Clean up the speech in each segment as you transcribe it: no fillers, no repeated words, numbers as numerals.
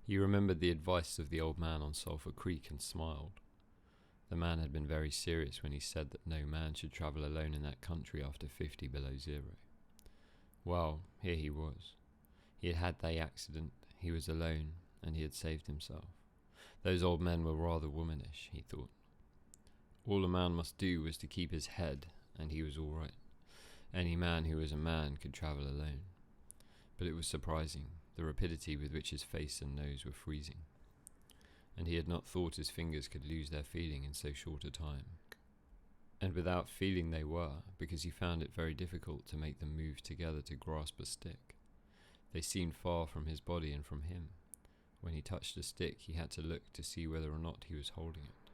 He remembered the advice of the old man on Sulphur Creek and smiled. The man had been very serious when he said that no man should travel alone in that country after 50 below zero. Well, here he was. He had had the accident, he was alone, and he had saved himself. Those old men were rather womanish, he thought. All a man must do was to keep his head, and he was all right. Any man who was a man could travel alone. But it was surprising, the rapidity with which his face and nose were freezing. And he had not thought his fingers could lose their feeling in so short a time. And without feeling they were, because he found it very difficult to make them move together to grasp a stick. They seemed far from his body and from him. When he touched a stick, he had to look to see whether or not he was holding it.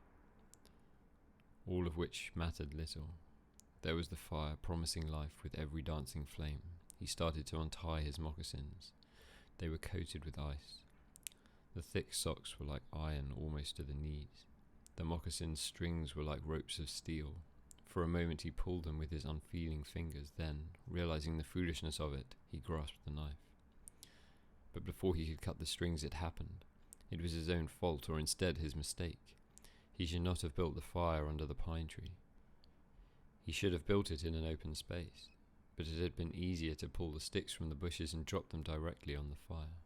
All of which mattered little. There was the fire, promising life with every dancing flame. He started to untie his moccasins. They were coated with ice. The thick socks were like iron almost to the knees. The moccasin strings were like ropes of steel. For a moment he pulled them with his unfeeling fingers, then, realizing the foolishness of it, he grasped the knife. But before he could cut the strings it happened. It was his own fault, or instead his mistake. He should not have built the fire under the pine tree. He should have built it in an open space, but it had been easier to pull the sticks from the bushes and drop them directly on the fire.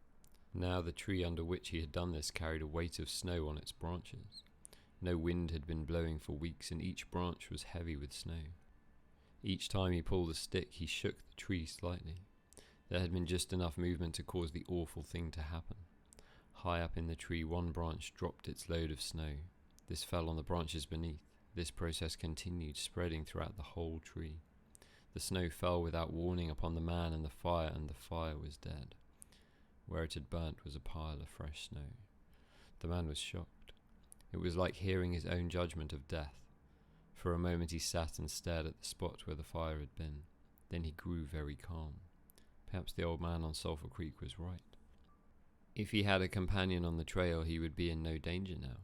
Now the tree under which he had done this carried a weight of snow on its branches. No wind had been blowing for weeks, and each branch was heavy with snow. Each time he pulled a stick, he shook the tree slightly. There had been just enough movement to cause the awful thing to happen. High up in the tree, one branch dropped its load of snow. This fell on the branches beneath. This process continued, spreading throughout the whole tree. The snow fell without warning upon the man and the fire was dead. Where it had burnt was a pile of fresh snow. The man was shocked. It was like hearing his own judgment of death. For a moment he sat and stared at the spot where the fire had been. Then he grew very calm. Perhaps the old man on Sulphur Creek was right. If he had a companion on the trail, he would be in no danger now.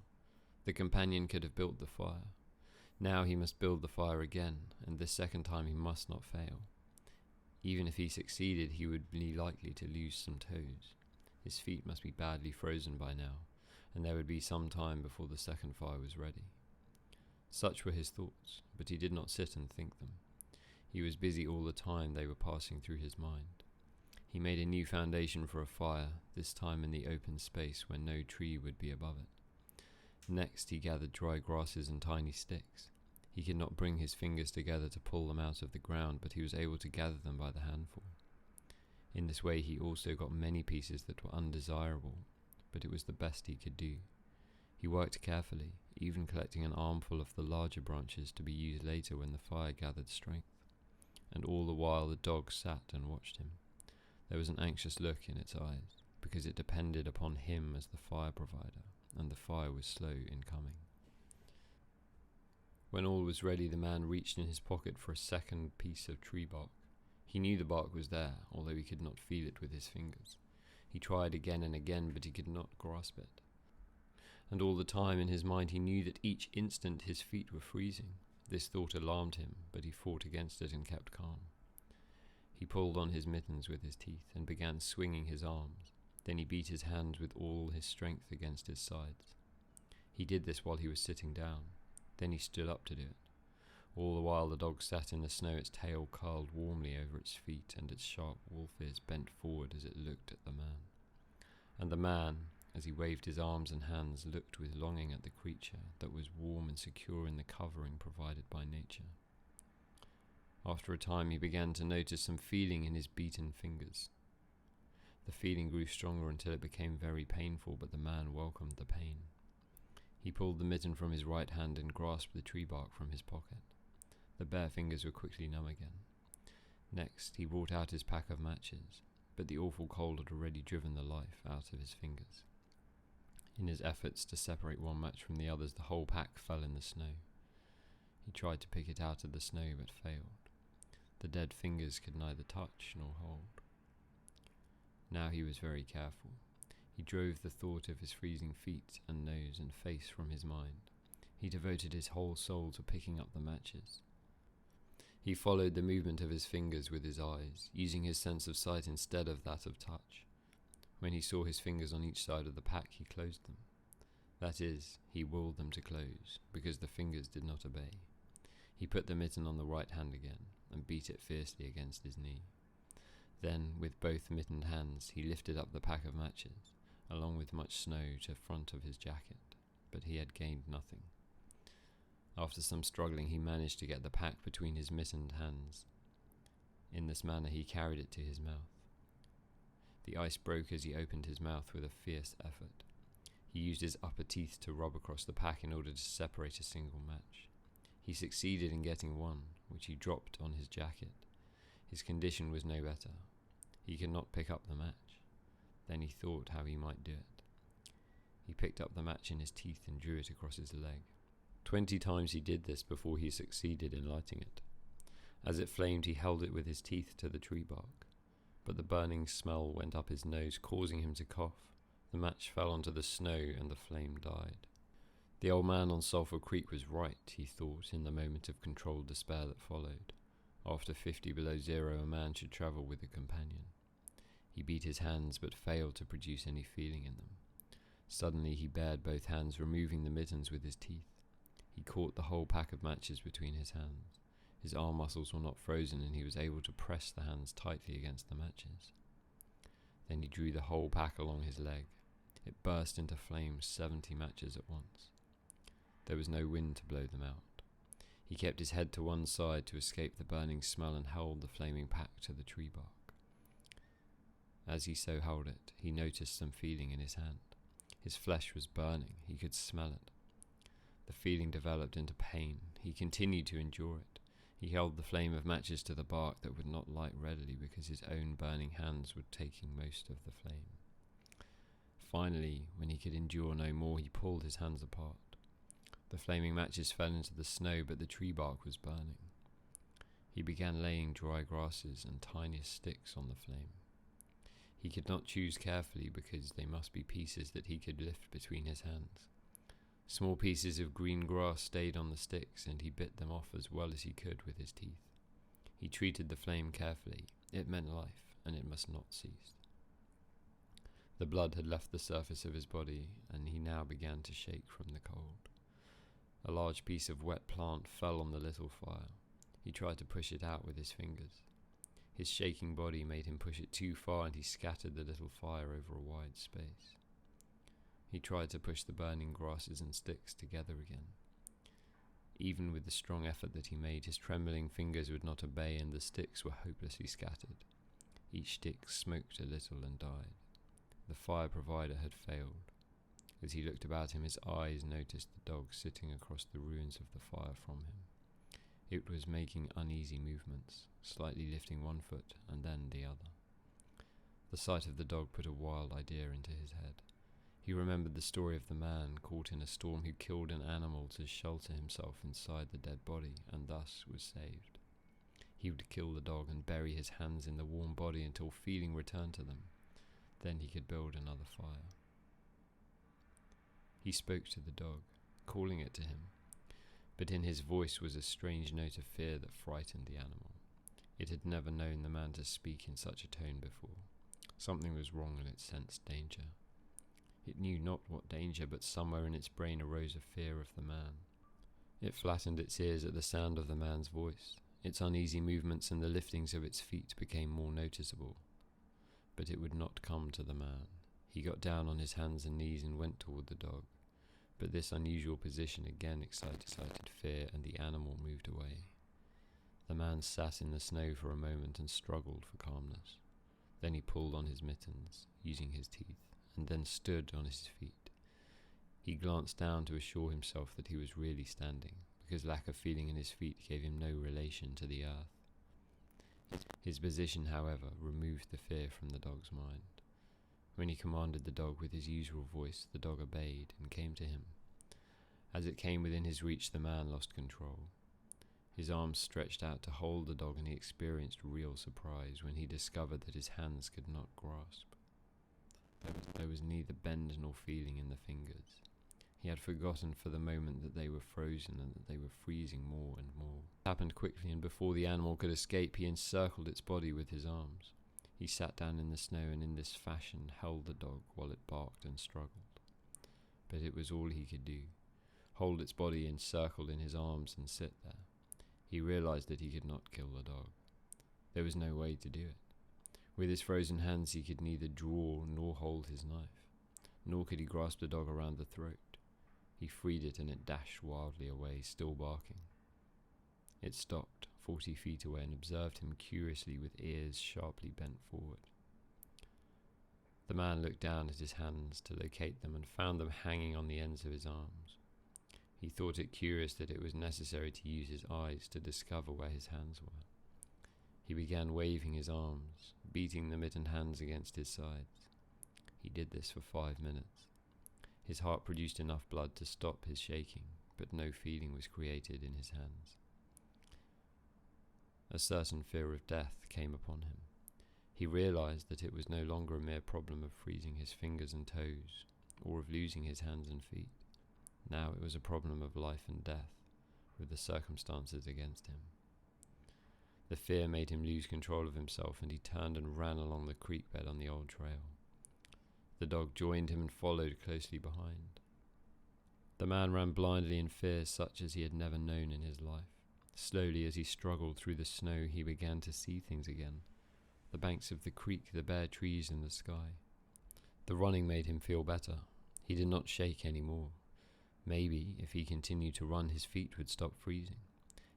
The companion could have built the fire. Now he must build the fire again, and this second time he must not fail. Even if he succeeded, he would be likely to lose some toes. His feet must be badly frozen by now, and there would be some time before the second fire was ready. Such were his thoughts, but he did not sit and think them. He was busy all the time they were passing through his mind. He made a new foundation for a fire, this time in the open space where no tree would be above it. Next he gathered dry grasses and tiny sticks. He could not bring his fingers together to pull them out of the ground, but he was able to gather them by the handful. In this way he also got many pieces that were undesirable, but it was the best he could do. He worked carefully, even collecting an armful of the larger branches to be used later when the fire gathered strength. And all the while the dog sat and watched him. There was an anxious look in its eyes, because it depended upon him as the fire provider, and the fire was slow in coming. When all was ready, the man reached in his pocket for a second piece of tree bark. He knew the bark was there, although he could not feel it with his fingers. He tried again and again, but he could not grasp it. And all the time in his mind he knew that each instant his feet were freezing. This thought alarmed him, but he fought against it and kept calm. He pulled on his mittens with his teeth and began swinging his arms. Then he beat his hands with all his strength against his sides. He did this while he was sitting down. Then he stood up to do it. All the while the dog sat in the snow, its tail curled warmly over its feet, and its sharp wolf ears bent forward as it looked at the man. And the man, as he waved his arms and hands, looked with longing at the creature that was warm and secure in the covering provided by nature. After a time he began to notice some feeling in his beaten fingers. The feeling grew stronger until it became very painful, but the man welcomed the pain. He pulled the mitten from his right hand and grasped the tree bark from his pocket. The bare fingers were quickly numb again. Next he brought out his pack of matches, but the awful cold had already driven the life out of his fingers. In his efforts to separate one match from the others, the whole pack fell in the snow. He tried to pick it out of the snow, but failed. The dead fingers could neither touch nor hold. Now he was very careful. He drove the thought of his freezing feet and nose and face from his mind. He devoted his whole soul to picking up the matches. He followed the movement of his fingers with his eyes, using his sense of sight instead of that of touch. When he saw his fingers on each side of the pack, he closed them. That is, he willed them to close, because the fingers did not obey. He put the mitten on the right hand again, and beat it fiercely against his knee. Then, with both mittened hands, he lifted up the pack of matches, along with much snow, to the front of his jacket, but he had gained nothing. After some struggling, he managed to get the pack between his mittened hands. In this manner, he carried it to his mouth. The ice broke as he opened his mouth with a fierce effort. He used his upper teeth to rub across the pack in order to separate a single match. He succeeded in getting one, which he dropped on his jacket. His condition was no better. He could not pick up the match. Then he thought how he might do it. He picked up the match in his teeth and drew it across his leg. 20 times he did this before he succeeded in lighting it. As it flamed, he held it with his teeth to the tree bark, but the burning smell went up his nose, causing him to cough. The match fell onto the snow and the flame died. The old man on Sulphur Creek was right, he thought, in the moment of controlled despair that followed. After 50 below zero, a man should travel with a companion. He beat his hands, but failed to produce any feeling in them. Suddenly he bared both hands, removing the mittens with his teeth. He caught the whole pack of matches between his hands. His arm muscles were not frozen, and he was able to press the hands tightly against the matches. Then he drew the whole pack along his leg. It burst into flames, 70 matches at once. There was no wind to blow them out. He kept his head to one side to escape the burning smell and held the flaming pack to the tree bark. As he so held it, he noticed some feeling in his hand. His flesh was burning. He could smell it. The feeling developed into pain. He continued to endure it. He held the flame of matches to the bark that would not light readily because his own burning hands were taking most of the flame. Finally, when he could endure no more, he pulled his hands apart. The flaming matches fell into the snow, but the tree bark was burning. He began laying dry grasses and tiniest sticks on the flame. He could not choose carefully because they must be pieces that he could lift between his hands. Small pieces of green grass stayed on the sticks, and he bit them off as well as he could with his teeth. He treated the flame carefully. It meant life, and it must not cease. The blood had left the surface of his body, and he now began to shake from the cold. A large piece of wet plant fell on the little fire. He tried to push it out with his fingers. His shaking body made him push it too far, and he scattered the little fire over a wide space. He tried to push the burning grasses and sticks together again. Even with the strong effort that he made, his trembling fingers would not obey, and the sticks were hopelessly scattered. Each stick smoked a little and died. The fire provider had failed. As he looked about him, his eyes noticed the dog sitting across the ruins of the fire from him. It was making uneasy movements, slightly lifting one foot and then the other. The sight of the dog put a wild idea into his head. He remembered the story of the man caught in a storm who killed an animal to shelter himself inside the dead body, and thus was saved. He would kill the dog and bury his hands in the warm body until feeling returned to them. Then he could build another fire. He spoke to the dog, calling it to him, but in his voice was a strange note of fear that frightened the animal. It had never known the man to speak in such a tone before. Something was wrong, and it sensed danger. It knew not what danger, but somewhere in its brain arose a fear of the man. It flattened its ears at the sound of the man's voice. Its uneasy movements and the liftings of its feet became more noticeable. But it would not come to the man. He got down on his hands and knees and went toward the dog. But this unusual position again excited fear, and the animal moved away. The man sat in the snow for a moment and struggled for calmness. Then he pulled on his mittens, using his teeth, and then stood on his feet. He glanced down to assure himself that he was really standing, because lack of feeling in his feet gave him no relation to the earth. His position, however, removed the fear from the dog's mind. When he commanded the dog with his usual voice, the dog obeyed and came to him. As it came within his reach, the man lost control. His arms stretched out to hold the dog, and he experienced real surprise when he discovered that his hands could not grasp. There was neither bend nor feeling in the fingers. He had forgotten for the moment that they were frozen and that they were freezing more and more. It happened quickly, and before the animal could escape, he encircled its body with his arms. He sat down in the snow and in this fashion held the dog while it barked and struggled. But it was all he could do, hold its body encircled in his arms and sit there. He realized that he could not kill the dog. There was no way to do it. With his frozen hands he could neither draw nor hold his knife, nor could he grasp the dog around the throat. He freed it and it dashed wildly away, still barking. It stopped 40 feet away and observed him curiously with ears sharply bent forward. The man looked down at his hands to locate them and found them hanging on the ends of his arms. He thought it curious that it was necessary to use his eyes to discover where his hands were. He began waving his arms, beating the mittened hands against his sides. He did this for 5 minutes. His heart produced enough blood to stop his shaking, but no feeling was created in his hands. A certain fear of death came upon him. He realized that it was no longer a mere problem of freezing his fingers and toes, or of losing his hands and feet. Now it was a problem of life and death, with the circumstances against him. The fear made him lose control of himself, and he turned and ran along the creek bed on the old trail. The dog joined him and followed closely behind. The man ran blindly in fear such as he had never known in his life. Slowly, as he struggled through the snow, he began to see things again. The banks of the creek, the bare trees and the sky. The running made him feel better. He did not shake any more. Maybe, if he continued to run, his feet would stop freezing.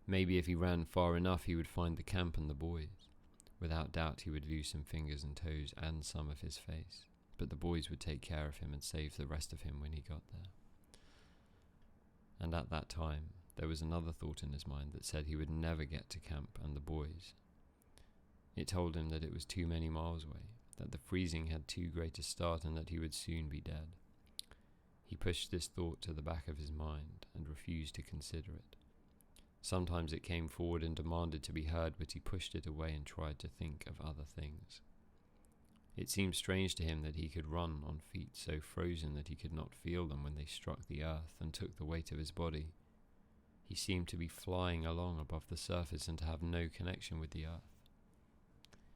Maybe if he ran far enough, he would find the camp and the boys. Without doubt, he would lose some fingers and toes and some of his face. But the boys would take care of him and save the rest of him when he got there. And at that time, there was another thought in his mind that said he would never get to camp and the boys. It told him that it was too many miles away, that the freezing had too great a start and that he would soon be dead. He pushed this thought to the back of his mind and refused to consider it. Sometimes it came forward and demanded to be heard, but he pushed it away and tried to think of other things. It seemed strange to him that he could run on feet so frozen that he could not feel them when they struck the earth and took the weight of his body. He seemed to be flying along above the surface and to have no connection with the earth.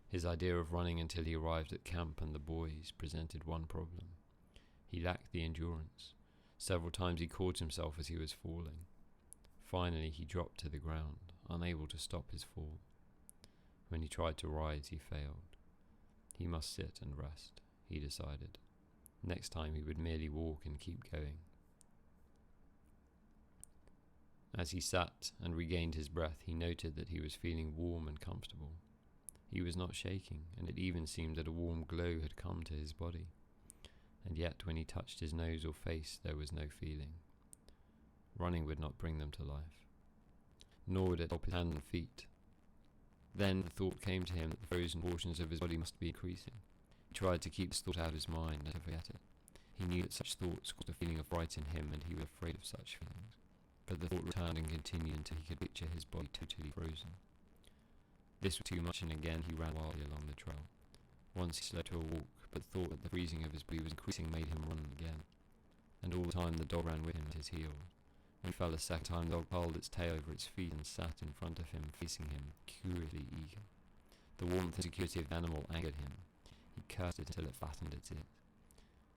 His idea of running until he arrived at camp and the boys presented one problem. He lacked the endurance. Several times he caught himself as he was falling. Finally he dropped to the ground, unable to stop his fall. When he tried to rise, he failed. He must sit and rest, he decided. Next time he would merely walk and keep going. As he sat and regained his breath, he noted that he was feeling warm and comfortable. He was not shaking, and it even seemed that a warm glow had come to his body. And yet, when he touched his nose or face, there was no feeling. Running would not bring them to life, nor would it help his hands and feet. Then the thought came to him that the frozen portions of his body must be increasing. He tried to keep this thought out of his mind and to forget it. He knew that such thoughts caused a feeling of fright in him, and he was afraid of such feelings. But the thought returned and continued until he could picture his body totally frozen. This was too much, and again he ran wildly along the trail. Once he slowed to a walk, but the thought that the freezing of his body was increasing made him run again. And all the time the dog ran with him at his heels. When he fell a second time, the dog pulled its tail over its feet and sat in front of him, facing him, curiously eager. The warmth and security of the animal angered him. He cursed it until it flattened its ears.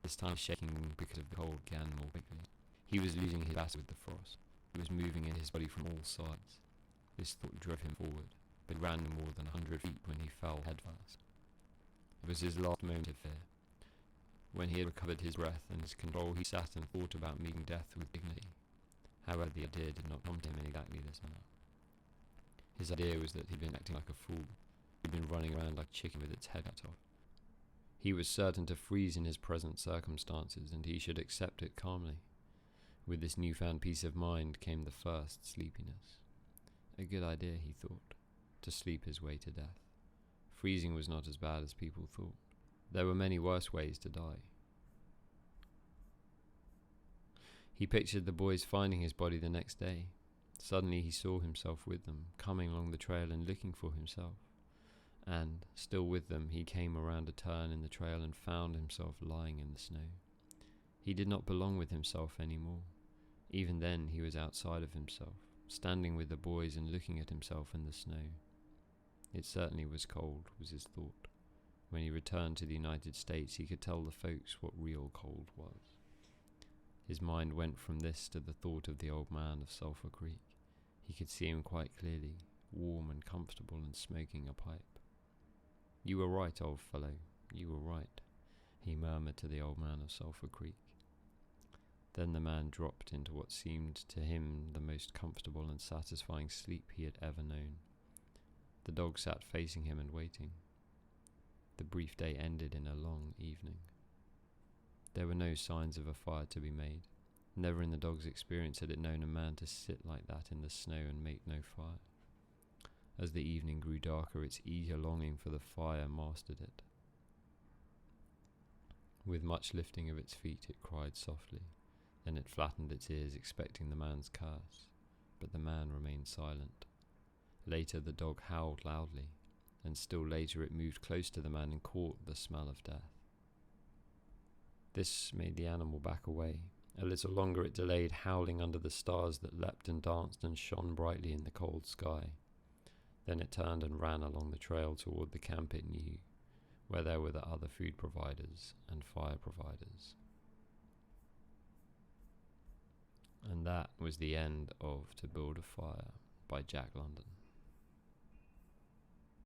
This time shaking because of the cold began more quickly. He was losing his battle with the frost. It was moving in his body from all sides. This thought drove him forward, but he ran more than 100 feet when he fell headfirst. It was his last moment of fear. When he had recovered his breath and his control, he sat and thought about meeting death with dignity. However, the idea did not come to him in exactly this manner. His idea was that he'd been acting like a fool. He'd been running around like a chicken with its head cut off. He was certain to freeze in his present circumstances, and he should accept it calmly. With this newfound peace of mind came the first sleepiness. A good idea, he thought, to sleep his way to death. Freezing was not as bad as people thought. There were many worse ways to die. He pictured the boys finding his body the next day. Suddenly he saw himself with them, coming along the trail and looking for himself. And, still with them, he came around a turn in the trail and found himself lying in the snow. He did not belong with himself anymore. Even then he was outside of himself, standing with the boys and looking at himself in the snow. It certainly was cold, was his thought, When he returned to the United States, he could tell the folks what real cold was. His mind went from this to the thought of the old man of Sulphur Creek. He could see him quite clearly, warm and comfortable and smoking a pipe. "You were right, old fellow, you were right," he murmured to the old man of Sulphur Creek. Then the man dropped into what seemed to him the most comfortable and satisfying sleep he had ever known. The dog sat facing him and waiting. The brief day ended in a long evening. There were no signs of a fire to be made. Never in the dog's experience had it known a man to sit like that in the snow and make no fire. As the evening grew darker, its eager longing for the fire mastered it. With much lifting of its feet, it cried softly. Then it flattened its ears, expecting the man's curse, but the man remained silent. Later the dog howled loudly, and still later it moved close to the man and caught the smell of death. This made the animal back away. A little longer it delayed, howling under the stars that leapt and danced and shone brightly in the cold sky. Then it turned and ran along the trail toward the camp it knew, where there were the other food providers and fire providers. And that was the end of To Build a Fire by Jack London.